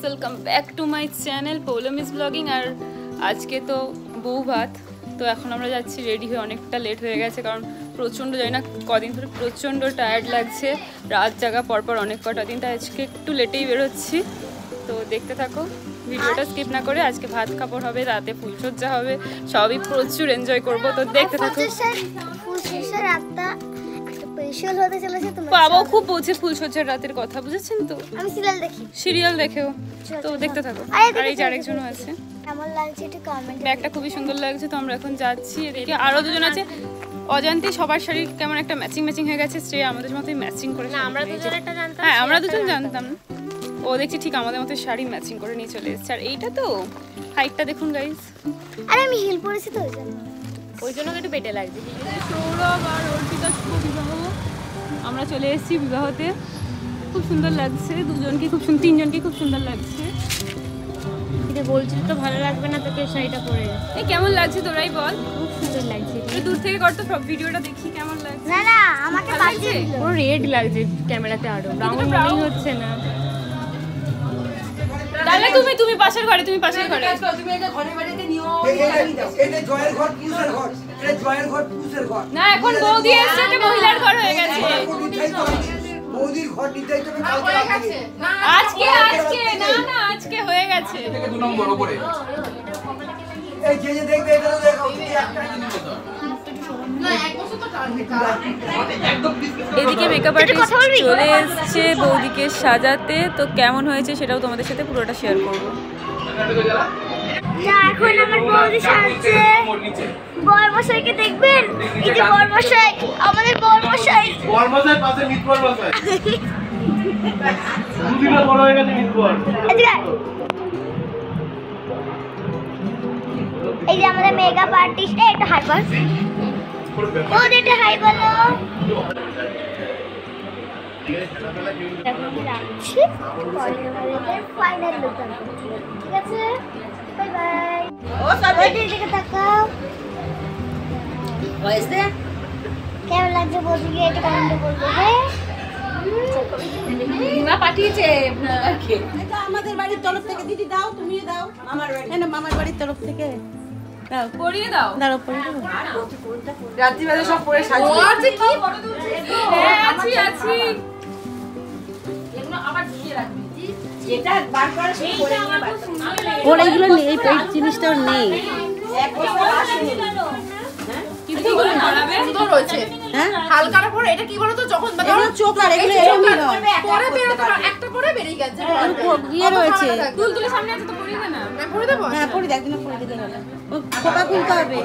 Welcome back to my channel Poulami's blogging. और आज के तो बউ ভাত, তো এখন আমরা যাচ্ছি রেডি হয়ে। অনেকটা লেট হয়ে গেছে কারণ প্রচণ্ড জানি না কদিন ধরে প্রচণ্ড টায়ার্ড লাগছে, রাত জাগা পরপর অনেক কটা দিন, তাই আজকে একটু লেটেই বেরোচ্ছি। তো দেখতে থাকো ভিডিওটা স্কিপ না করে। আজকে ভাত কাপড় হবে, রাতে ফুলসজ্জা হবে, সবই প্রচুর এনজয় করবো। তো দেখতে থাকো। বাবাও খুব বোঝে ফুলসজ্জার রাতের কথা, বুঝেছেন তো? আমি সিরিয়াল দেখি, সিরিয়াল দেখেও। তো দেখতে থাকো। আর এই যে আরেকজনও আছে। কেমন লাগছে একটু কমেন্ট। ব্যাগটা খুবই সুন্দর লাগছে। তো আমরা এখন যাচ্ছি। এদিকে আরো দুজন আছে। অজান্তে সবার শাড়ি কেমন একটা ম্যাচিং হয়ে গেছে। স্ত্রী আমাদের মতোই ম্যাচিং করে। না আমরা দুজন এটা জানতাম। হ্যাঁ আমরা দুজন জানতাম। ও দেখছি ঠিক আমাদের মতো শাড়ি ম্যাচিং করে নিয়ে চলে এসেছে। আর এইটা তো হাইটটা দেখুন গাইস। আরে আমি হিল পরেছি তো ওই জন্য একটু পেটে লাগছে। সৌরভ আর অর্পিতা শুভ বিবাহ। আমরা চলে এসেছি বিবাহতে। খুব সুন্দর লাগছে দুজনকে, তিনজনকে খুব সুন্দর লাগছে। এটা বলছিস তো ভালো লাগবে না তোকে শাড়িটা পরে। এই কেমন লাগছে তোরাই বল। খুব সুন্দর লাগছে। একটু দূর থেকে কর তো ভিডিওটা দেখি কেমন লাগছে। না না আমাকে লাগছে পুরো রেড লাগছে ক্যামেরাতে, আরো ব্রাউন মনেই হচ্ছে না। তাহলে তুমি পাশের ঘরে, তুমি এটা ঘরে বাড়িতে নিও। এটা জয়ের ঘর পুরুষের ঘর, এটা জয়ের ঘর পুরুষের ঘর। না এখন বৌদি এসেছে, এটা মহিলার ঘর হয়ে গেছে। বৌদির ঘর নির্ধারিত হবে কালকে। আজকে না আজকে হয়ে গেছে। থেকে 2 নম্বর উপরে এই যে দেখবে এটা তো দেখো একটা না এক বছর তো এদিকে মেকআপ আর্টিস্ট চলে এসেছে বৌদিকে সাজাতে। তো কেমন হয়েছে সেটাও তোমাদের সাথে পুরোটা শেয়ার করবো। এখন আমার বৌদি সাজছে। বরমশাইকে দেখবেন, এই যে বরমশাই, আমাদের বরমশাই পাশে মিতবর বসায়। দুদিনও বড় হয়ে গেছে মিতবর। এই যে আমাদের মেকআপ আর্টিস্ট। এটা হাই বল, ও এটা হাই বলো। রাখছি ফাইনাল লুক। ঠিক আছে, বাই বাই। ও সব দিকে তাকাও। হয়েছে কেমন লাগছে বৌদিকে এটা কমেন্টে বলবে। হ্যাঁ না পাঠিয়েছে এটা আমাদের বাড়ির তরফ থেকে। দিদি দাও, তুমিও দাও। আমার বাড়ি না, মামার বাড়ির তরফ থেকে দাও, পরিয়ে দাও। দাও পরিয়ে দাও। রাত্রিবেলা সব পরে সাজিয়ে। ও আছে কি বড় দূর থেকে। হ্যাঁ আছি এগুলো আবার ঢুকিয়ে রাখবি। যেটা বার করে সেই পরে নিয়ে বার করব। ওর এইগুলো নেই, এই জিনিসটা নেই। এক বছর আসেনি কেন? কিন্তু এগুলো নাড়াবে সুন্দর হয়েছে। হ্যাঁ হালকার পরে এটা কি বলো তো, যখন এগুলো চোকার, এগুলো এরকম নয়। পরে বেরোতে একটা পরে বেরিয়ে গেছে। ইয়ে রয়েছে তুলতুলে সামনে আছে তো পরিয়ে দে না। আমি পরিয়ে দেব। হ্যাঁ পরি দেখ, দিন পরি দিতে হবে। ও খোপা খুলতে হবে।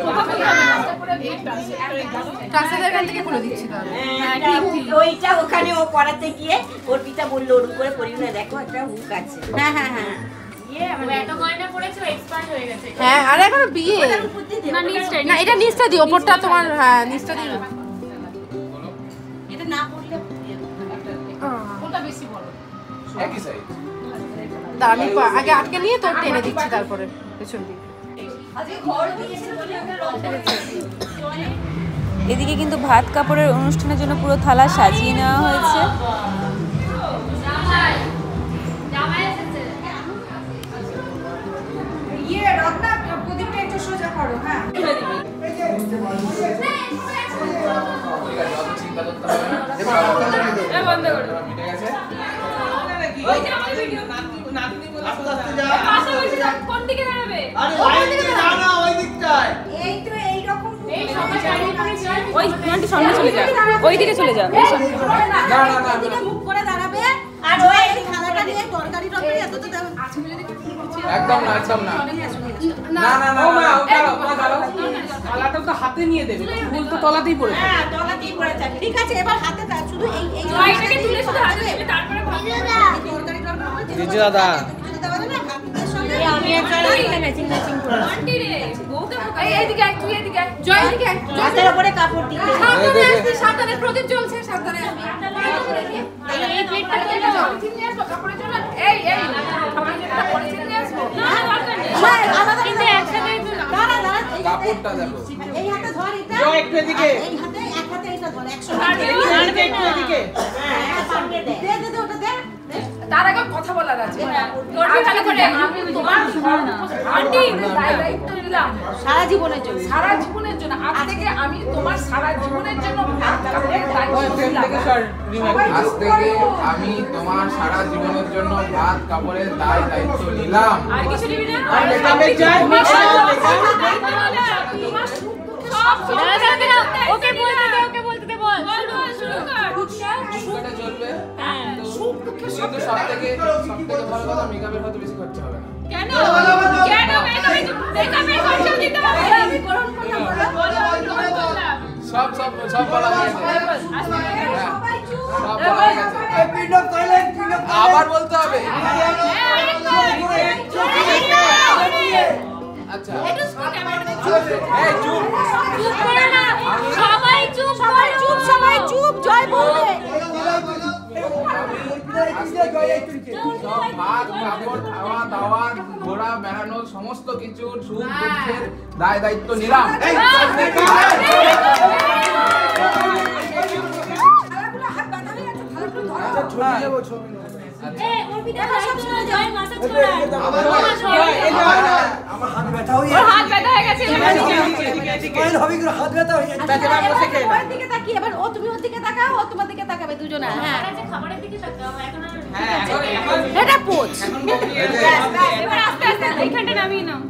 কাছের কাছ থেকে খুলে দিচ্ছি তাহলে। হ্যাঁ ঠিক। ওইটা ওখানে ও পড়াতে গিয়ে ওর পিতা বললো ওর উপরে পরিয়ে না, দেখো একটা হুক আছে। হ্যাঁ হ্যাঁ হ্যাঁ হ্যাঁ আর এখন বিয়ে না নিচটা না, এটা নিচটা দিও, ওপরটা তোমার। হ্যাঁ নিচটা দিও। এটা না পড়লে কোনটা বেশি বড়? একই সাইজ। আমি আগে আটকে নিয়ে তোর টেনে দিচ্ছি, তারপরে পেছন দিকে। এদিকে কিন্তু ভাত কাপড়ের অনুষ্ঠানের জন্য পুরো থালা সাজিয়ে নেওয়া হয়েছে। সামনে চলে যা, ওইদিকে চলে যা। একদম না, একদম না। না না না থালাটা তো হাতে নিয়ে দেবে, ফুল তো তলাতেই পড়ে থাকে। হ্যাঁ তলাতেই পড়ে থাকে। ঠিক আছে, এবার হাতে দাও, শুধু এই এটাকে তুলে শুধু হাতে দিলে তারপরে দিদি দাদা আমি একটা ম্যাচিং করে আন্টি রে বউটা এইদিকে আয়, তুই এইদিকে আয়। জয় এইদিকে আয়। হাতের উপরে কাপড় দিতে সাবধানে আসবি, সাবধানে, প্রদীপ জ্বলছে, সাবধানে আসবি। এই প্লেটটা তুলে দাও। পলিথিন নিয়ে আসবো, কাপড়ের জন্য। এই খাবারের জন্য পলিথিন নিয়ে আসবো। না, দরকার নেই। কিন্তু একসাথে দাঁড়া দাঁড়া কাপড়টা দেখো। এই হাতে ধর এটা জয় একটু এদিকে। এই হাতে এক হাতে এটা ধর 100 একটু এদিকে। হ্যাঁ সঙ্গে দে দে দে দে ওটা দে তার আগে কথা বলার আছে। আজকে করে আমি তোমার আন্টি দায়িত্ব নিলাম সারা জীবনের জন্য সারা জীবনের জন্য। আজ থেকে আমি তোমার সারা জীবনের জন্য ভাত কাপড়ের দায়িত্ব নিলাম। আজ থেকে আমি তোমার সারা জীবনের জন্য ভাত কাপড়ের দায়িত্ব নিলাম। আর কিছু নিবি না? আর মেকআপের চাই, তোমার মেকআপ, সব দায়িত্ব নিলাম। তোমার সব ওকে বলতে দে, ওকে বলতে দে, বল শুরু কর। এটা চলবে। হ্যাঁ, সুখ দুঃখের কিন্তু সবথেকে ভালো কথা মেকআপের হয়তো বেশি খরচা হবে না। কেন কেন মেকআপের খরচা দিতে হবে? আমি গ্রহণ করলাম, বলো আমি বললাম। সব বলা হয়ে গেছে। হ্যাঁ, সব বলা হয়ে গেছে। আবার বলতে হবে। আচ্ছা এই চুপ। চুপ করো না, সবাই চুপ, সবাই চুপ জয় বলবে সব ভাত কাপড় খাওয়া দাওয়া ঘোরা বেড়ানো সমস্ত কিছু সুখ দুঃখের দায়িত্ব নিলাম। আমার হাত ব্যথা হয়ে ওর হাত ব্যথা হয়ে গেছে। স্পাইন হবে কি হাত ব্যথা হয়ে যাচ্ছে ওর দিকে তাকিয়ে এবার ও তুমি ওর দিকে তাকাও ও তোমার দিকে তাকাবে দুজনে হ্যাঁ এটা পোজ এবার আস্তে আস্তে এইখানটা নামিয়ে নাও।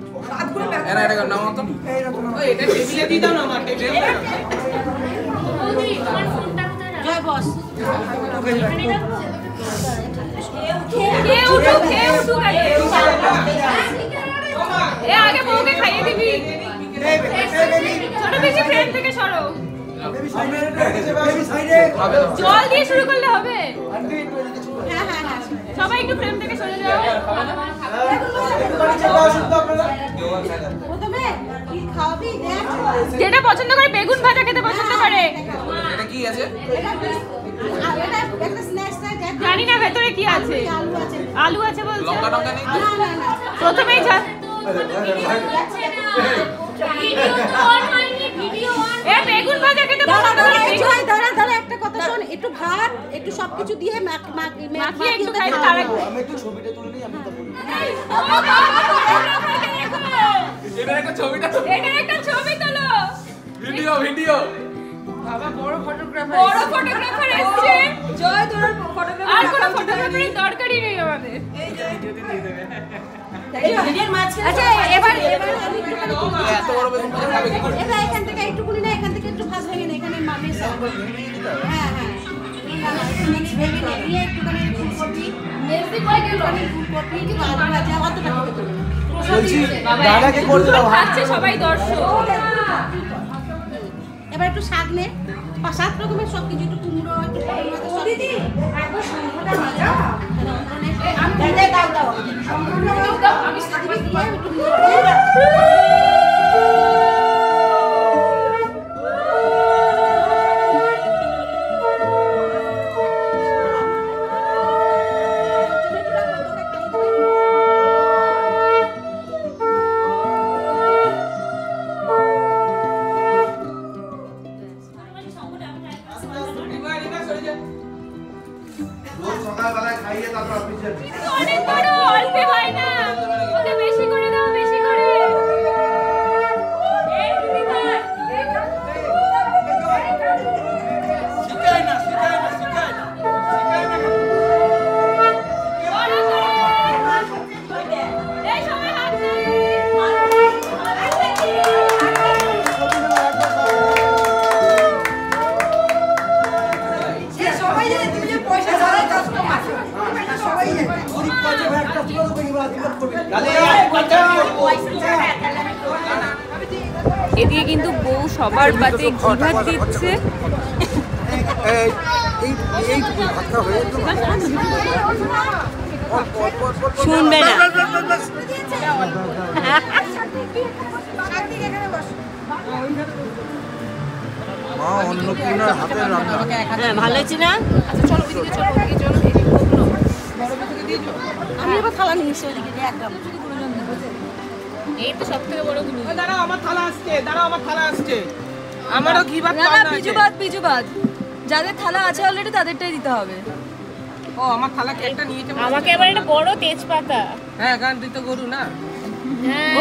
এরা এটা নাও তো। এটা টেবিলে দিয়ে দাও না আমার টেবিলে। জয় বস খেয়ে উঠুক আগে। এ আগে বউকে খাইয়ে দিবি। ছোট বেশি ফ্রেম থেকে সরো। বেবি সাইডে জল দিয়ে শুরু করলে হবে। হ্যাঁ হ্যাঁ হ্যাঁ সবাই একটু ফ্রেম থেকে সরে যাও। প্রথমে কি খাওয়াবি দেখ যেটা পছন্দ করে, বেগুন ভাজা খেতে পছন্দ করে। এটা কি আছে? এটা একটা স্ন্যাক্স দেখ জানি না ভেতরে কি আছে। আলু আছে আলু আছে বলছে। লঙ্কা টঙ্কা নেই তো? না না না প্রথমেই যা এ বেগুন ভাজা খেতে পছন্দ করে। জয় দাঁড়া দাঁড়া একটা কথা শোন একটু ভাত একটু সবকিছু দিয়ে মাখিয়ে একটু খাই তার আগে। আমি একটু ছবিটা তুলে নিই আমি তো বলি এটা একটা ছবিটা এটা একটা ছবি তোলো। ভিডিও বড় ফটোগ্রাফার এসেছে। জয় তোর ফটোগ্রাফার। আর কোনো ফটোগ্রাফারের দরকারই নেই আমাদের। আচ্ছা এবার আমি একটুখানি এত বড় বেগুন ভাজা খাবে কি করে? এটা এখান থেকে একটুকুনি না এখান থেকে একটু ভাজ ভেঙে নে এখানে মামির সাথে হ্যাঁ হ্যাঁ মিক্স ভেঙে নে দিয়ে একটুখানি ফুলকপি মেসি কই গেল? ফুলকপি একটু আলু ভাজা অতটা করে দেবো বলছি দাদাকে করতে দাও খাচ্ছে সবাই দর্শক। এবার একটু শাক নে 5-7 রকমের সব কিছু একটু কুমড়ো একটু দিদি একবার শঙ্করটা ভাজা দাও আমি সাথে দিয়ে একটু সকালবেলায় খাইয়ে তারপর অফিসে অনেক বড় অল্প হয় না। ওকে বেশি করে দাও, বেশি করে। এই দিদি ভাই শিখাই না বড় করে। এই সবাই হাত নাড়ি। সবাই জানে তুমি যে পয়সা ছাড়াই কাস্টমার সবাই জানে গরিব কাজে একটা ছোট করে আশীর্বাদ করবে এদিকে কিন্তু বউ সবার পাতে ঘি ভাত দিচ্ছে। এই ভাতটা হয়ে গেল শুনবে না কার্তিক এখানে বস। মা অন্নপূর্ণার হাতের রান্না। হ্যাঁ ভালো হয়েছে না? আমি এবার থালা নিয়ে এসে ওদিকে দিয়ে একদম এই তো সব থেকে বড় গুলো। দাঁড়াও আমার থালা আসছে আমারও ঘি ভাত না খাওয়া না, পিজু বাদ যাদের থালা আছে অলরেডি তাদেরটাই দিতে হবে। ও আমার থালা কেকটা নিয়েছে আমাকে এবার একটা বড় তেজপাতা। হ্যাঁ কারণ তুই তো গরু না হ্যাঁ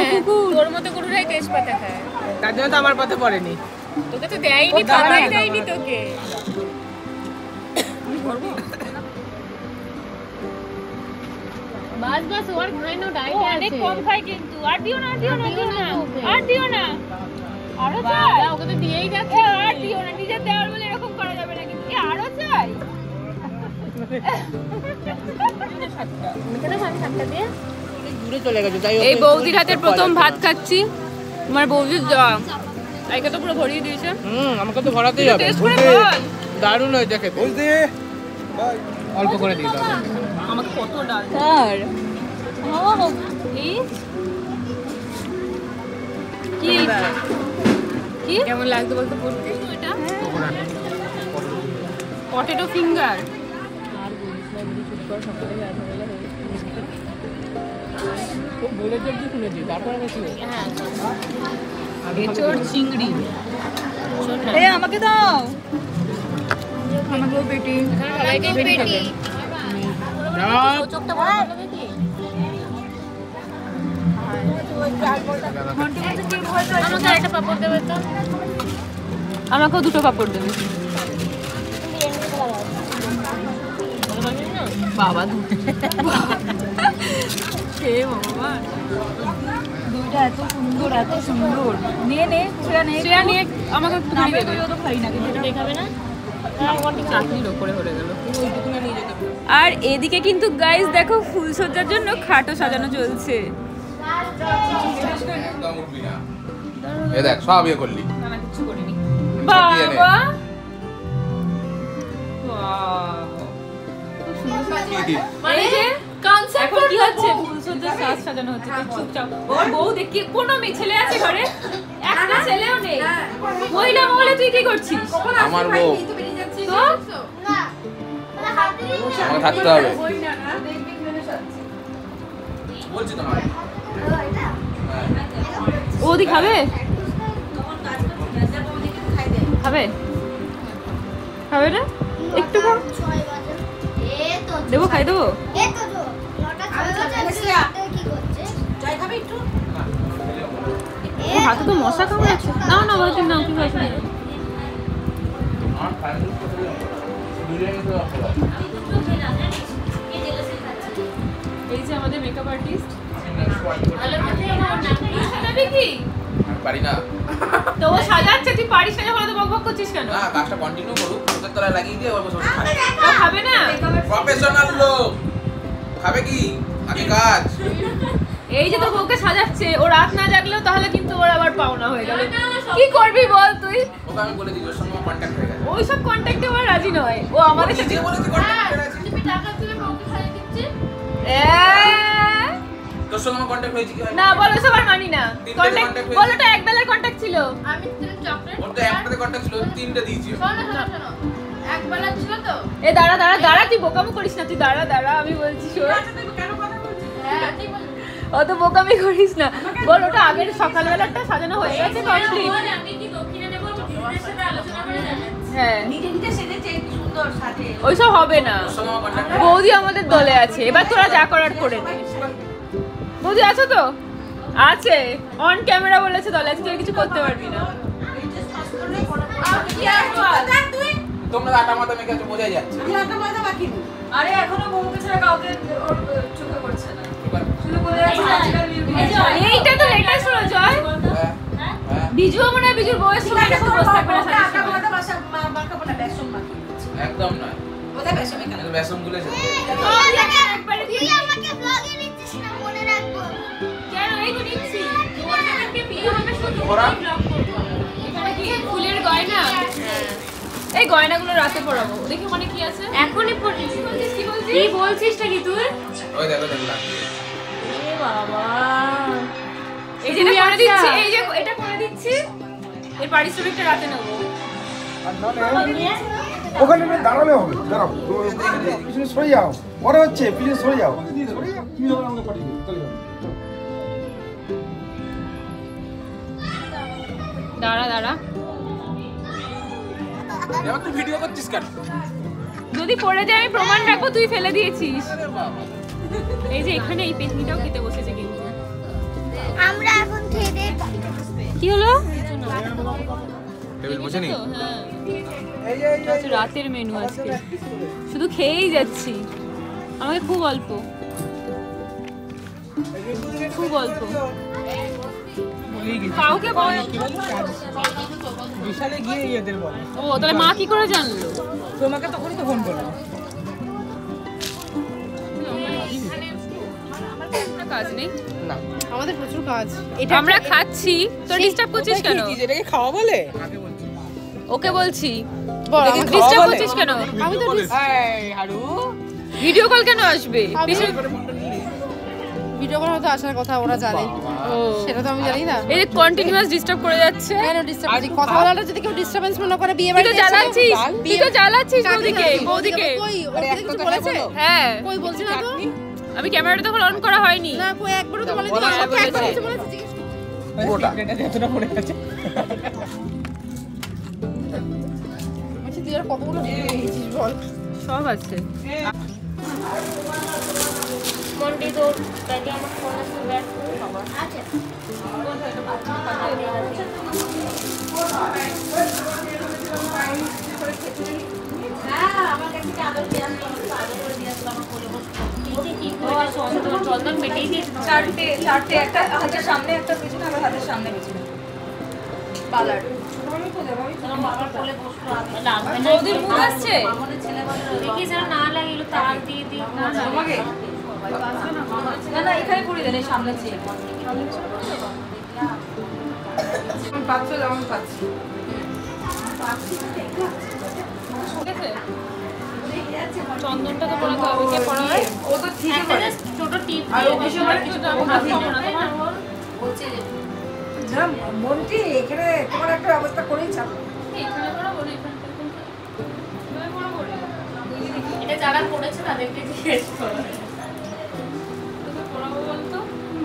তোর মতো গরুরাই তেজপাতা খায়। তার জন্য তো আমার পথে পড়েনি তোকে তো দেয়নি, পাতাই দেয়নি তোকে। বাস বাস ওর খাই না, ডাইটে আছে। অনেক কম খাই কিন্তু। আর দিও না, আর দিও না, দিও না, আর দিও না। আরো চাই? ওকে তো দিয়েই যাচ্ছে। আর দিও না, নিজে দেওয়ার বলে এরকম করা যাবে না কিন্তু। আরো চাই? দূরে চলে গেছে যাই এই বৌদির হাতের প্রথম ভাত খাচ্ছি। আমার বৌদির একে তো পুরো ভরিয়ে দিয়েছে। আমাকে তো ভরাতেই হবে টেস্ট করে বল। দারুণ হয়েছে খেতে বলতে অল্প করে দিই দাও আমাকে কত ডাল স্যার কি কি কেমন লাগতো বলতো পড়তে এটা? Potato finger. বলে জলদি শুনেছি তারপরে গেছি এঁচোড় চিংড়ি। এই আমাকে দাও, আমাকেও পেটি। সবাইকে পেটি খাবে। আমাকে একটা পাপড় দেবে তো। আমাকেও দুটো পাপড় দেবে। বাবা খেয়ে বাবা দুইটা এত সুন্দর, এত সুন্দর। নিয়ে নে, শ্রেয়া নিয়ে আমাকে একটুখানি দেবে। তো খাই না কিন্তু এটা দেখাবে না? চাকরির ওপরে হয়ে গেল। আর এদিকে কিন্তু গাইস দেখো ফুলসজ্জার জন্য খাটও সাজানো চলছে। একদম উঠবি না। এ দেখ সব ইয়ে করলি। না না কিছু করিনি। চাপিয়ে নে। বাবা এই যে এখন কি হচ্ছে? ফুলসজ্জার সাজ সাজানো হচ্ছে। তো চুপচাপ। ওর বউ দেখি কোনো মেয়ে ছেলে আছে ঘরে? একটা ছেলেও নেই। মহিলা মহলে তুই কি করছিস? আমার বউ তো না মানে হাত দিয়ে আমাকে থাকতে হবে বলছি তো মা। ও ওদি খাবে? খাবে? খাবে না? একটু খাও। 6 বাজে। এ তো দেবো, খাই দেবো? এ তো 9টা 6 বাজে। কি করছে? জয় খাবে একটু ও হাতে তো মশা কামড়াচ্ছে। নাও না ভাই, নাও কি হয়েছে? আমার ফ্যামিলি বিরিয়ানি তো এই যে আমাদের মেকআপ আর্টিস্ট। পারি না তো ও সাজাচ্ছে, তুই পারিস না যখন তো বকবক করছিস কেন? না কাজটা কন্টিনিউ করুক ওদের তলায় লাগিয়ে দিয়ে অল্প সব ও খাবে না? প্রফেশনাল লোক খাবে কি আগে কাজ এই যে তো বউকে সাজাচ্ছে, ও রাত না জাগলেও তাহলে কিন্তু ওর আবার পাওনা হয়ে গেল। কি করবি বল তুই? ওকে আমি বলে দিই ওর সঙ্গে কন্ট্যাক্ট হয়ে গেছে ওই সব কন্ট্যাক্টে ওর রাজি নয়। ও আমাদের সাথে নিজে বলেছি কন্ট্যাক্ট হয়ে গেছে তোর সঙ্গে আমার কন্ট্যাক্ট হয়েছে কি হয় না বল, ওসব আর মানি না। তিনটে কন্ট্যাক্ট contact বল, হয়েছে। ওটা এক বেলার কন্ট্যাক্ট ছিল। ওর তো একটাতে কন্ট্যাক্ট ছিল তিনটে দিয়েছি এ দাঁড়া দাঁড়া দাঁড়া, তুই বোকামি করিস না। তুই দাঁড়া দাঁড়া, আমি বলছি শোন। অত বোকামি করিস না। বল ওটা আগের সকালবেলাটা সাজানো হয়ে গেছে কমপ্লিট। হ্যাঁ নিজে নিজে সেজেছে কি সুন্দর সাজে ওইসব হবে না। ওর সঙ্গে আমার কন্ট্যাক্ট বৌদি আমাদের দলে আছে, এবার তোরা যা করার করে নে। বৌদি আছো তো? আছে, অন ক্যামেরা বলেছে দলে আছে, তুই আর কিছু করতে পারবি না। তোমরা আটা মাথা মেখে আছো বোঝাই যাচ্ছে একটা মজা বাকি নেই। আরে এখনো বউকে ছাড়া কাউকে ওর চোখে পড়ছে না। এবার শুধু বলে যাচ্ছে আজকাল বিউটি। এইটা তো লেটেস্ট হলো জয়। হ্যাঁ, হ্যাঁ, বিজুও মনে হয় বিজুর বউয়ের সঙ্গে এরকম বসে থাকবে না সাজার আটা সময়। মজা বাসা মাখাবো না বেসন মাখিয়ে একদম নয় ওটা বেসন কেন বেসন গুলে একবারে দিয়ে তুই আমাকে ব্লগে নিচ্ছিস না, মনে রাখবো। কেন এই তো নিচ্ছি। ওরটাকে বিয়ে হবে শুধু ওরা? ব্লগ করব। এখানে কি ফুলের গয়না? এই গয়নাগুলো রাতে পরাবো। দেখি মানে কি আছে? এখনই পরিস। কি বলছিস? কি বলছিস নাকি তুই? ওই দেখো দেখো লাগছে এ বাবা। এই যে এটা করে দিচ্ছি, এই যে এটা করে দিচ্ছি, এর পারিশ্রমিকটা রাতে নেবো। ওখানে দাঁড়ালে হবে, দাঁড়াও পিছনে সরে যাও, পরে হচ্ছে পিছনে সরে যাও। দাঁড়া দাঁড়া, এবার তুই ভিডিও করছিস কেন? যদি পড়ে যায় আমি প্রমাণ রাখবো তুই ফেলে দিয়েছিস। এই যে এখানে এই পেতনিটাও খেতে বসেছে কিন্তু। আমরা এখন খেয়ে দিয়ে কি হলো? টেবিল বসে নি? হ্যাঁ, রাতের মেনু আজকে, শুধু খেয়েই যাচ্ছি। আমাকে খুব অল্প, খুব অল্প। কাউকে বল। বিশালে গিয়ে এদের বলে। ও তাহলে মা কি করে জানলো? তোমাকে তখনই তো ফোন করলো। কাজ নেই, না আমাদের প্রচুর কাজ। এটা আমরা খাচ্ছি, তো ডিস্টার্ব করছিস কেন? এটাকে খাওয়া বলে? ওকে বলছি, বল, এটাকে আমাকে ডিস্টার্ব খাওয়া বলে? করছিস কেন? আমি তো এই হারু, ভিডিও কল কেন আসবে? ভিডিও কল হয়তো আসার কথা ওরা জানে, ও সেটা তো আমি জানি না। এই যে কন্টিনিউয়াস ডিস্টার্ব করে যাচ্ছে। কেন ডিস্টার্ব করছি? কথা বলাটা যদি কেউ ডিস্টার্বেন্স মনে করে বিয়ে তুই বাড়িতে তো জ্বালাচ্ছিস, তুই তো জ্বালাচ্ছিস বৌদিকে, বৌদিকে। কই ওর কিছু বলেছে? হ্যাঁ, কই বলছি না তো। আমি ক্যামেরাটা তখন অন করা হয়নি। না কই একবারও তো বলেনি। হ্যাঁ, ওকে একবার বলেছে। কিছু বলেছে জিজ্ঞেস কর। পুরোটা। এটা এতটা পড়ে গেছে। বলছি তুই আর কতগুলো ভিডিও নিয়েছিস বল। সব আছে। মন্ডি তোর ব্যাগে আমার ফোন আছে, ব্যাগ খবর আছে। চন্দন মেটেই দিয়েছে। চারটে, একটা হাতের সামনে, একটা পিছনে, আবার হাতের সামনে পিছনে। পার্লার। বৌদির মুখ আসছে। তোমাকে? না না, এখানে করিয়ে দেন, এই সামনে চেয়ে। পাচ্ছ, যেমন পাচ্ছি। চন্দনটা তো পড়াতে হবে, কে পড়াবে? ও তো ঠিক করে। ছোট টিপ আর ও কিছু বলে কিছু না, মন্টি এখানে তোমার একটা ব্যবস্থা করেই চাপ। এখানে পড়াবো না, এখানটা এখানে পড়াবো রে। এটা যারা করেছে তাদেরকে জিজ্ঞেস করো। তোকে পড়াবো বলতো?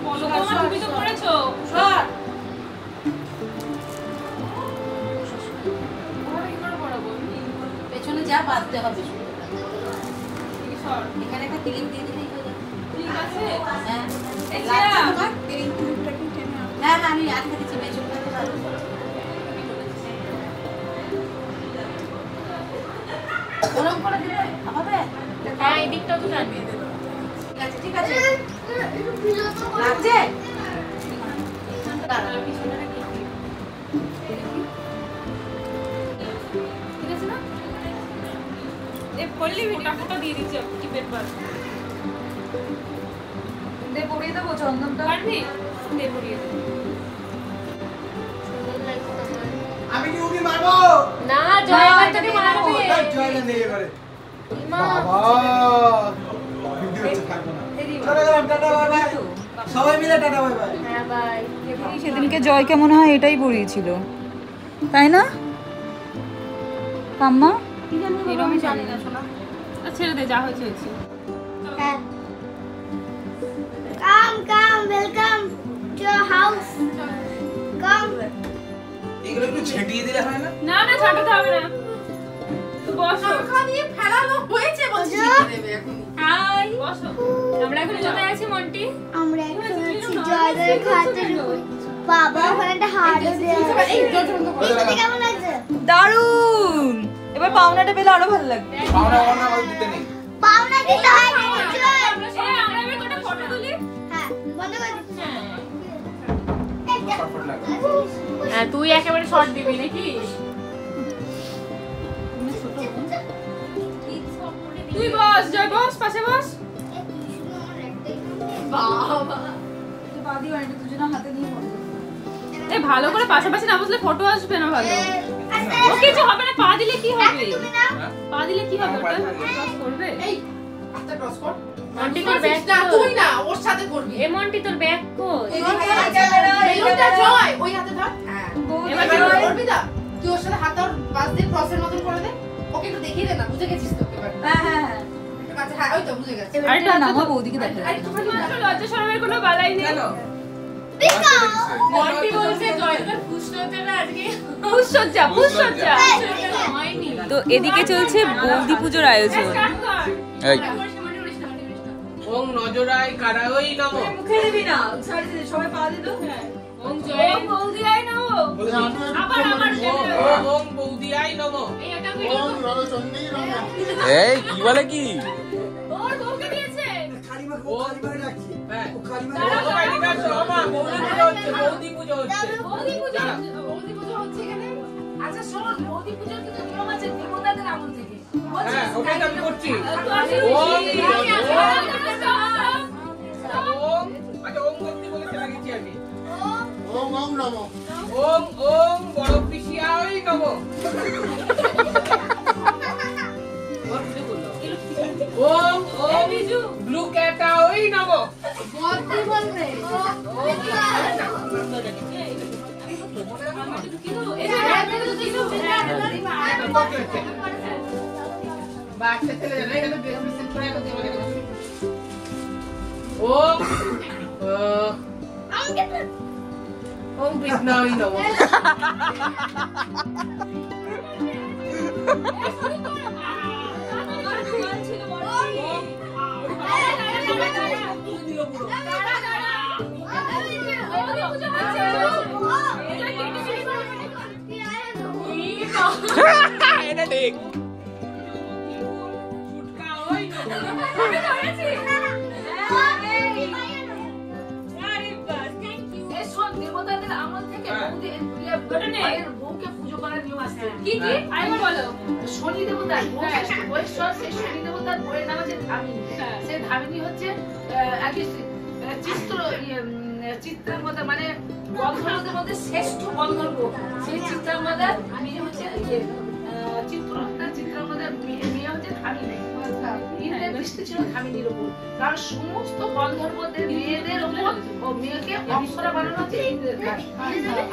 বলো তোমার, তুমি তো পড়েছো। সর। পেছনে যা বাঁধতে হবে সর। এখানে একটা ক্লিপ দিয়ে দিলেই হয়ে যাবে। ঠিক আছে। হ্যাঁ এই লাগছে যে, তোমার? হ্যাঁ হ্যাঁ, আমি আটকে দিচ্ছি পেছনটা তো ভালো। গরম করে দিলে হবে? হ্যাঁ, এই দিকটাও তো জানবি। ঠিক আছে ঠিক আছে। লাগছে? ঠিক আছে না? এ পড়লি ফোটা ফোটা দিয়ে দিচ্ছি টিপের পর। দে পরিয়ে দেবো চন্দনটা। পারবি? দে পড়িয়ে দে। আমি কি উনি মারবো? না, জয় এবার তোকে মারবে। জয় না নেই এবারে। বাবা ভিডিও হচ্ছে, থাকবো না। চলে গেলাম, টাটা বাই বাই। সবাই মিলে টাটা বাই বাই। হ্যাঁ বাই। সেদিনকে জয়কে মনে হয় এটাই পড়িয়েছিল, তাই না কাম্মা? এরকমই জানি না শোনা। ছেড়ে দে, যা হয়েছে হয়েছে। হ্যাঁ। Come, welcome to your house. Come. এগুলো একটু ছেটিয়ে দিলে হয় না? না না, ছাটাতে হবে না। তুই বসো। ফেলানো হয়েছে বলছি বুঝো? দেবে এখন। হাই, বসো। আমরা এখন কোথায় আছি মন্টি? আমরা এখন আছি জয়দের খাতের উপর। বাবা ওখানে একটা হাড়ও দেওয়া আছে। এই জল বন্ধ কর। দেখতে কেমন লাগছে? দারুণ, এবার পাওনাটা পেলে আরো ভালো লাগবে। পাওনা পাওনা বল দিতে নেই। পাওনা দিতে হয় না, জয়। আমরা এবার কটা ফটো তুলি? হ্যাঁ, বন্ধ করে দিচ্ছি। পারফেক্ট লাগবে। হ্যাঁ, তুই একেবারে শর্ট দিবি নাকি? তুই বস, জয় বস, পাশে বস। পা দিও, এটা দুজনে হাতে নিয়ে বন্ধ। এই ভালো করে পাশাপাশি না বসলে ফটো আসবে না ভালো। আচ্ছা, ও কিছু হবে না, পা দিলে কি হবে? তুমি নাও। পা দিলে কি হবে? ওটা ক্রস করবে। এই আচ্ছা ক্রস কর। মন্টি তোর ব্যাগ না তুই না ওর সাথে করবি। এ মন্টি তোর ব্যাগ কই? বেলুনটা জয় ওই হাতে ধর। হ্যাঁ এবার করবি দা তুই ওর সাথে হাত ধর, পাশ দিয়ে ক্রসের মতন করে দে। ওকে একটু দেখিয়ে দে না, বুঝে গেছিস তো এবার। হ্যাঁ হ্যাঁ হ্যাঁ আচ্ছা হ্যাঁ ওই তো বুঝে গেছি। আরে এটা না আমার বৌদিকে দেখে আরে তোমার লজ্জা শরমের কোনো বালাই নেই। কেন? মন্টি বলছে জয়দার ফুসসজ্জা আজকে ফুসসজ্জা হয়নি। তো এদিকে চলছে বৌদি পুজোর আয়োজন। এই ওং নজরাই কারাই নমো। মুখে দিবি না ছাড়ি দে সবাই পা দিল। ওম জয় বৌদি আই নমো। আবার আমার ওং বৌদিয়াই নমো। এই একটা ভিডিও এই কি বলে কি ওর বউকে দিয়েছে। কালিমাকে রাখছি। হ্যাঁ ও কালিমা ও কালিকা শোমা বৌদি পুজো হচ্ছে, বৌদি পুজো হচ্ছে। বৌদি পুজো বৌদি পুজো হচ্ছে এখানে। আচ্ছা শোন, বৌদি পুজোর কিন্তু নিয়ম আছে দেবতাদের আমল থেকে। হ্যাঁ ওটাই তো আমি করছি। ওম আচ্ছা ওং বৌদি বলে চলে গেছি আমি। ওম ওম নমো। ওং ওং বড় পিসিয়াই নমো। ওং ওং ব্লু ক্যাটাই নমো। বদ্দি বলবে। বাচ্চা ছেলে জানা এটা তো বেসমেন্ট করে একদম দিয়ে আমাকে। ওং ওং বিষ্ণাই নমো। এটা ঠিক ছুটকা ওই নমো। দেবতাদের আমল থেকে বউকে পুজো করার নিয়ম আছে। কি কি আরেকবার বলো। শনি দেবতার বৈশ্বর, সেই শনি দেবতার বইয়ের নাম আছে ধামিনী। সেই ধামিনী হচ্ছে চিত্রের মধ্যে মানে গন্ধর্বদের মধ্যে শ্রেষ্ঠ গন্ধর্ব। সেই চিত্রের মধ্যে মেয়ে হচ্ছে চিত্রের মধ্যে মেয়ে হচ্ছে ধামিনী। ইন্দ্রের দৃষ্টি ছিল ধামিনীর উপর, কারণ সমস্ত গন্ধর্বদের মেয়েদের উপর ও মেয়েকে অপ্সরা বানানো হচ্ছে ইন্দ্রের কাজ।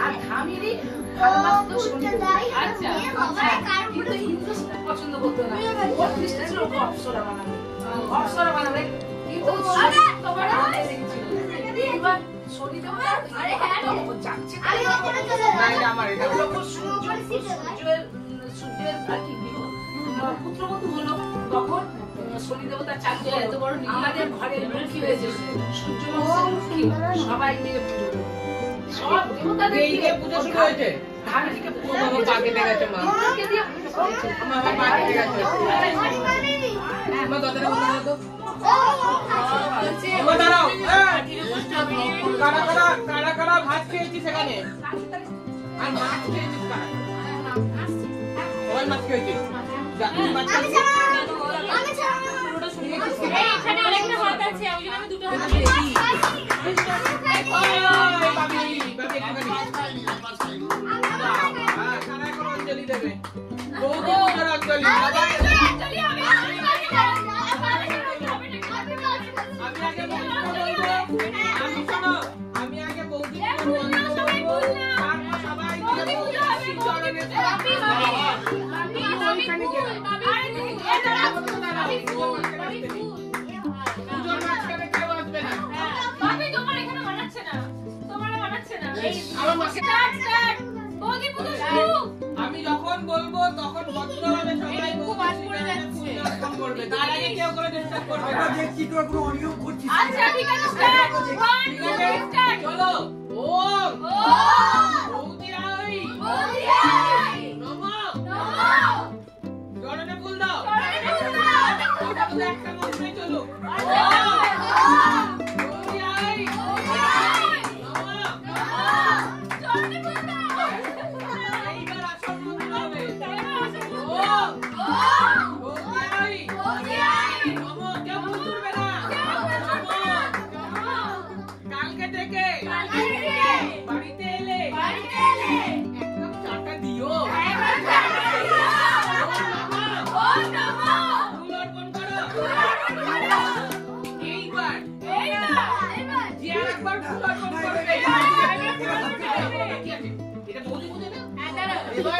আর ধামিনী ভালোবাসতো শনিকে। আচ্ছা কিন্তু ইন্দ্র সেটা পছন্দ করতো না, ওর দৃষ্টি ছিল ওকে অপ্সরা বানাবে। অপ্সরা বানাবে কিন্তু তোমার এবার শনি দেবতা যাচ্ছে সূর্যের পুত্রবধূ হলো, তখন শনি দেবতা চাচ্ছে এত বড় আমাদের ঘরের লক্ষ্মী হয়েছে, সূর্যবংশের লক্ষ্মী, সবাই মিলে পুজো করবে। সব দেবতাদের এইকে পুজো শুরু হয়েছে। ধামিনীকে পুজো আমার পা কেটে গেছে মা। ইন্দ্রকে দিয়ে পুজো করেছে। আমার পা কেটে গেছে। আমার কথাটা বলতে দাও তো। আমার দাঁড়াও। কারা কারা ভাত খেয়েছি সেখানে? আর মাছ খেয়েছিস কারা? সবাই মাছ খেয়েছি। মাছ খেয়েছি। এখানে আরেকটা হাত আছে, ওই জন্য আমি দুটো হাত অঞ্জলি দেবে। বৌদি পুজোর অঞ্জলি। আমি আগে বৌদি আমি যখন বলবো তখন ভদ্রভাবে সবাই করবে, তার আগে কেউ করে ডিস্টার্ব করবে না। দেখছি তোরা কোনো অনিয়ম করছিস। আচ্ছা ঠিক আছে স্টার্ট 1 2 3 স্টার্ট চলো। ওম বৌদি আই নমো জড়নে ফুল দাও। একটা মন্ত্রে চলো। বৌদি আই নমো এইবার আসল মন্ত্র হবে। ওম বৌদি আই নমো। কেউ ফুল তুলবে না। কালকে থেকে বাড়িতে এলে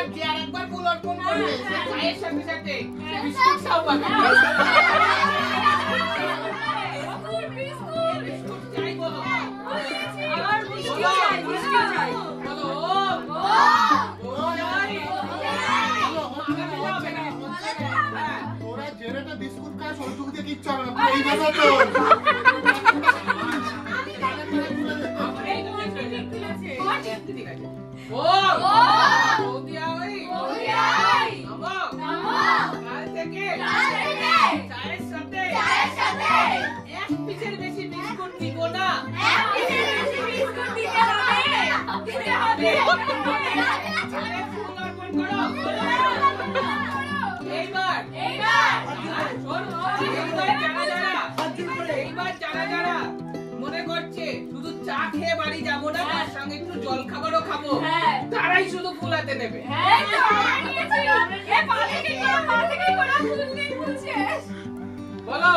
এবার যে আরেকবার ফুল অর্পণ করবে সে চায়ের সাথে সাথে বিস্কুট খাও পাবে। বিস্কুট চাই বলো। আর মিষ্টিও চাই, মিষ্টিও চাই। বলো ওরা জেরেটা বিস্কুট খায় সরটুকু দিয়ে কিচ্ছু হবে না, এই জানো তো। ঠিক আছে। ও বৌদিয়া ওই নমো কাল থেকে চায়ের সাথে এক পিসের বেশি বিস্কুট দিব না। ফুল অর্পণ করো। এইবার যারা যারা মনে করছে শুধু চা খেয়ে বাড়ি যাবো না, তার সঙ্গে একটু জল খাবারও খাবো, তারাই শুধু ফুল হাতে নেবে। বলো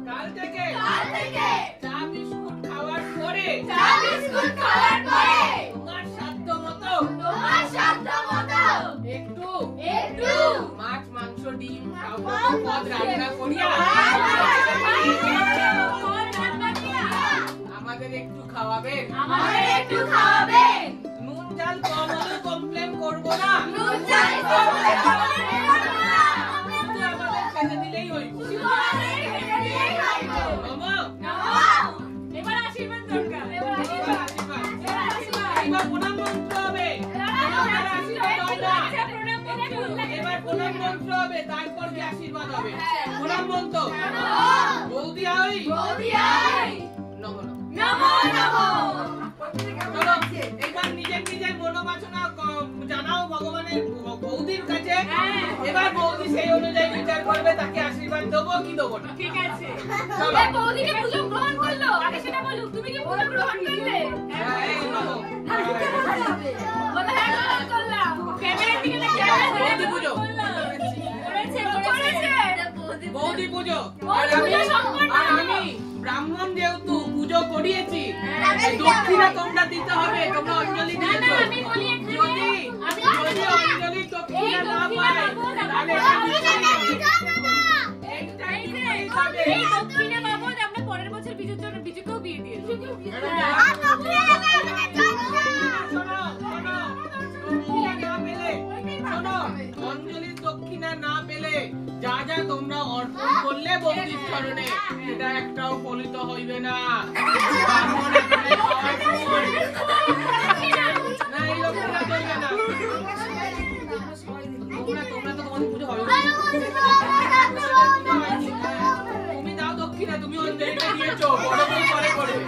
কাল থেকে চা বিস্কুট খাওয়ার পরে তোমার সাধ্য মতো একটু মাছ মাংস ডিম পদ রান্না করিয়া আমাদের একটু খাওয়াবেন। নুন ঝাল কম হলে কমপ্লেন করবো না, শুধু আমাদের খেতে দিলেই হইব। এবার আশীর্বাদ দরকার। এবার প্রণাম মন্ত্র হবে। এবার প্রণাম মন্ত্র হবে, তারপর কি আশীর্বাদ হবে। প্রণাম মন্ত্র বৌদি আই নমো নমো। চলো এবার নিজের নিজের মনোবাসনা জানাও ভগবানের বৌদির কাছে। এবার বৌদি সেই অনুযায়ী বিচার করবে তাকে আশীর্বাদ দেবো কি দেবো না। ঠিক আছে। বৌদিকে পুজো গ্রহণ করলো, আগে সেটা বলুক। তুমি কি পুজো গ্রহণ করলে? এই নমো বলো হ্যাঁ গ্রহণ করলাম। ক্যামেরার দিকে দেখে বৌদি পুজো করেছে। বৌদি পুজো। বৌদি পুজো সম্পন্ন। আর আমি ব্রাহ্মণ যেহেতু পুজো করিয়েছি, দক্ষিণা তোমরা দিতে হবে। তোমরা অঞ্জলি দিয়েছো, যদি অঞ্জলি দক্ষিণা না পায় তাহলে এই দক্ষিণা বাবদ আমরা পরের বছর বিজুর জন্য বিজুকেও বিয়ে দিয়েছি। অঞ্জলির দক্ষিণা না পেলে যা যা তোমরা অর্পণ করলে বৌদির চরণে সেটা একটাও ফলিত হইবে না। না এই দক্ষিণা চলবে না। তোমরা তো তোমাদের পুজো হবে। তুমি দাও দক্ষিণা, তুমি অঞ্জলিটা দিয়েছো, বড় বড় পরে করবে।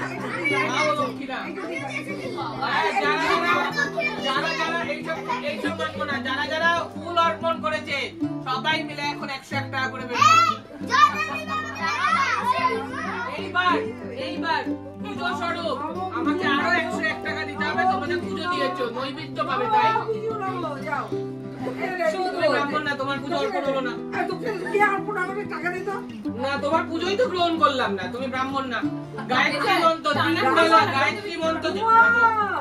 দাও দক্ষিণা। যারা যারা এইসব মানবো না, যারা যারা ফুল অর্পণ করেছে সবাই মিলে এখন 101 টাকা করে বের করছি। এইবার পুজো স্বরূপ আমাকে আরো 101 টাকা দিতে হবে। তোমাদের পুজো দিয়েছো, নৈবেদ্য পাবে, তাই ব্রাহ্মণ না, তোমার পুজো অর্পণ হলো না। না তোমার পুজোই তো গ্রহণ করলাম না, তুমি ব্রাহ্মণ না। গায়ত্রী মন্ত্র 3 বেলা গায়ত্রী মন্ত্র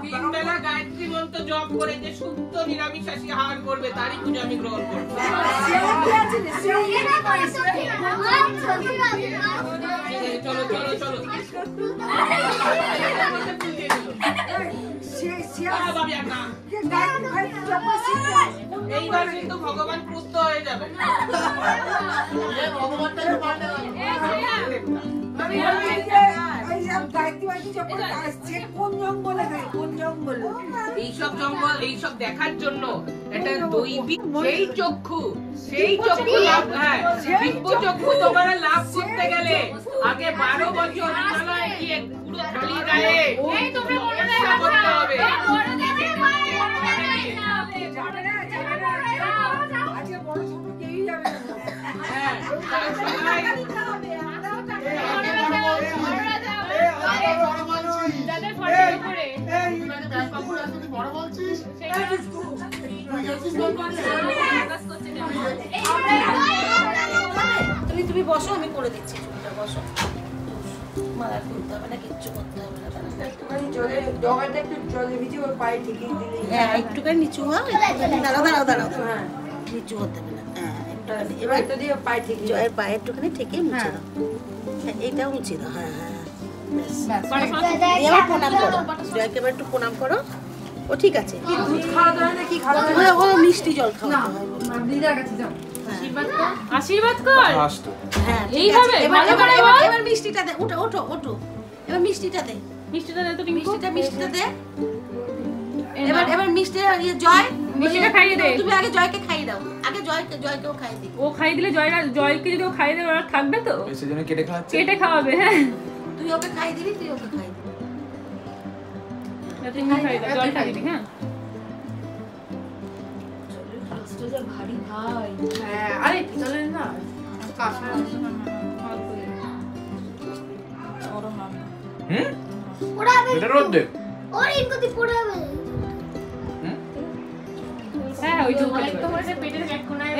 3 বেলা গায়ত্রী মন্ত্র জপ করে যে শুদ্ধ নিরামিষাশী আহার করবে তারই পুজো আমি গ্রহণ করবো। চলো চলো চলো এইবার কিন্তু ভগবান ক্রুদ্ধ হয়ে যাবে। এইসব জঙ্গল এইসব দেখার জন্য একটা দৈবিক সেই চক্ষু লাভ, হ্যাঁ দিব্য চক্ষু তোমরা লাভ করতে গেলে আগে 12 বছর হিমালয়ে গিয়ে পুরো খালি গায়ে তপস্যা করতে হবে। তুমি বসো, আমি করে দিচ্ছি। বসো তোমার আর করতে হবে না, কিচ্ছু করতে হবে না। একটুখানি জলে ডগাটা একটু জলে ভিজিয়ে ওর পায়ে ঠেকিয়ে দিলে হ্যাঁ একটুখানি নিচু হও, দাঁড়াও হ্যাঁ নিচু হতে হবে না। হ্যাঁ একটুখানি এবার এটা দিয়ে পায়ে ঠেকিয়ে জয়ের পায়ে একটুখানি ঠেকে মুছে দাও। হ্যাঁ এইটাও মুছে দাও। হ্যাঁ হ্যাঁ এবার প্রণাম করো, জয়কে এবার একটু প্রণাম করো। ও ঠিক আছে, দুধ খাওয়াতে হয় না কি খাওয়াতে হয়? ও মিষ্টি জল খাওয়াতে হয়। দিদার কাছে যাও। আশীর্বাদ কর। হ্যাঁ এইভাবে এবার মিষ্টিটা দে। ওঠো ওঠো ওঠো, এবার মিষ্টিটা দে। মিষ্টিটা দে তো টিঙ্কু। মিষ্টিটা দে। এবার মিষ্টি জয় মিষ্টিটা খাইয়ে দে। তুমি আগে জয়কে খাইয়ে দাও, আগে জয়কেও খাইয়ে দিই। ও খাইয়ে দিলে জয়কে যদি ও খাইয়ে দেবে ওরা থাকবে তো, সেজন্য কেটে খাওয়াচ্ছে। কেটে খাওয়াবে। হ্যাঁ তুই ওকে খাইয়ে দিবি, তুই ওকে খাইয়ে দিবি। তুমি খাইয়ে দাও, জল খাইয়ে দিবি। হ্যাঁ হ্যাঁ আরে চলেন না কাঁচা পোড়াবে এটা রোদ দে। ওর ইনকোতি পোড়াবে। হ্যাঁ ওই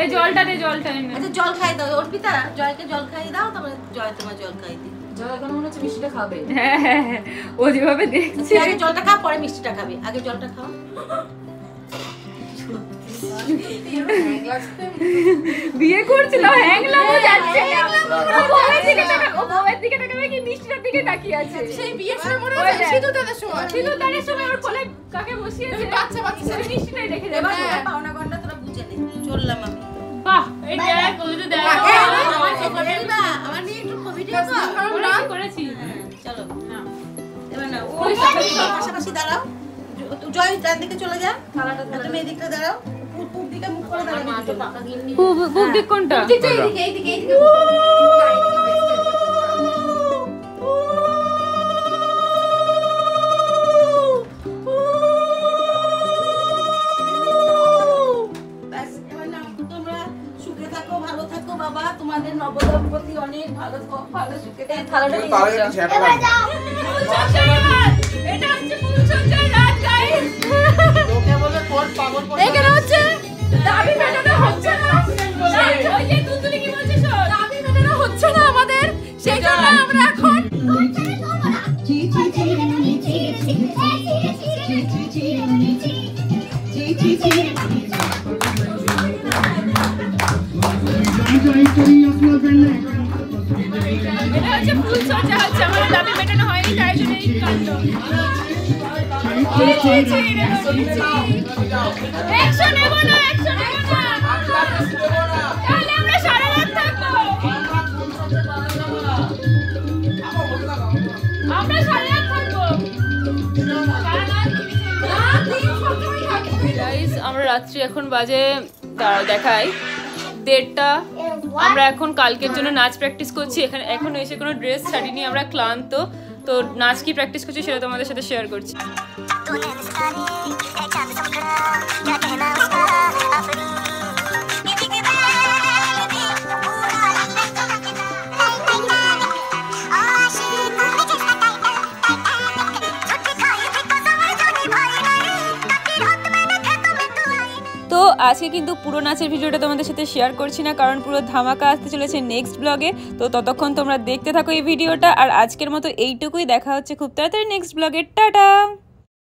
এই জলটা দে, জলটা এনে। আচ্ছা জল খাইয়ে দাও অর্পিতা, জয়কে জল খাইয়ে দাও, তারপরে জয় তোমার জল খাইয়ে দিই। জল এখন মনে হচ্ছে মিষ্টিটা খাবে। হ্যাঁ হ্যাঁ হ্যাঁ, ও যেভাবে দেখছে। আগে জলটা খা, পরে মিষ্টিটা খাবে। আগে জলটা খাও। বিয়ে করছিল হ্যাংলামো যাচ্ছে। ও বউয়ের দিকে তাকাবে কি মিষ্টিটার দিকে তাকিয়ে আছে। সেই বিয়ের সময় মনে হচ্ছে সিঁদুরদানের সময়। সিঁদুরদানের সময় ওর কোলে কাকে বসিয়েছে, বাচ্চা সেই মিষ্টিটাই রেখে দেবে। এবার তোরা পাওনা গন্ডা তোরা বুঝে নে। চললাম আমি। বাহ এই দেখ ওইটা দেখ। আমার নিয়ে একটু ভিডিও করেছি। চলো এবার না ও পাশাপাশি দাঁড়াও। জয় ডান দিকে চলে যা, তুমি এদিকটা দাঁড়াও। পূব দিকে মুখ করে দাঁড়াও। পূব দিক কোনটা? এইদিকে তোমরা সুখে থাকো, ভালো থাকো বাবা। তোমাদের নবদম্পতি অনেক ভালো ভালো সুখে থাকো। তাহলে একটু ছেড়ে দাও। এটা হচ্ছে ফুলসজ্জার রাত গাইস। তোকে বলে কোন পাগল করে এখানে হচ্ছে দাবি মেটানো হচ্ছে না। ওই যে তুতুলি কি বলছিস? দাবি মেটানো হচ্ছে না আমাদের, সেই জন্য আমরা এখন এটা হচ্ছে ফুলসজ্জা হচ্ছে, আমাদের দাবি মেটানো হয়নি, তাই জন্য এই কাণ্ড। একশো নেবো না, একশো নেবো না, তাহলে আমরা সারা রাত থাকবো। আমরা সারা রাত থাকবো। গাইস আমরা রাত্রি এখন বাজে দেখাই 1:30। আমরা এখন কালকের জন্য নাচ প্র্যাকটিস করছি। এখন এসে কোনো ড্রেস ছাড়িনি, আমরা ক্লান্ত। তো নাচ কি প্র্যাকটিস করছি সেটা তোমাদের সাথে শেয়ার করছি। তো আজকে কিন্তু পুরো নাচের ভিডিওটা তোমাদের সাথে শেয়ার করছি না, কারণ পুরো ধামাকা আসতে চলেছে নেক্সট ব্লগে। তো ততক্ষণ তোমরা দেখতে থাকো এই ভিডিওটা। আর আজকের মতো এইটুকুই, দেখা হচ্ছে খুব তাড়াতাড়ি নেক্সট ব্লগে। টাটা।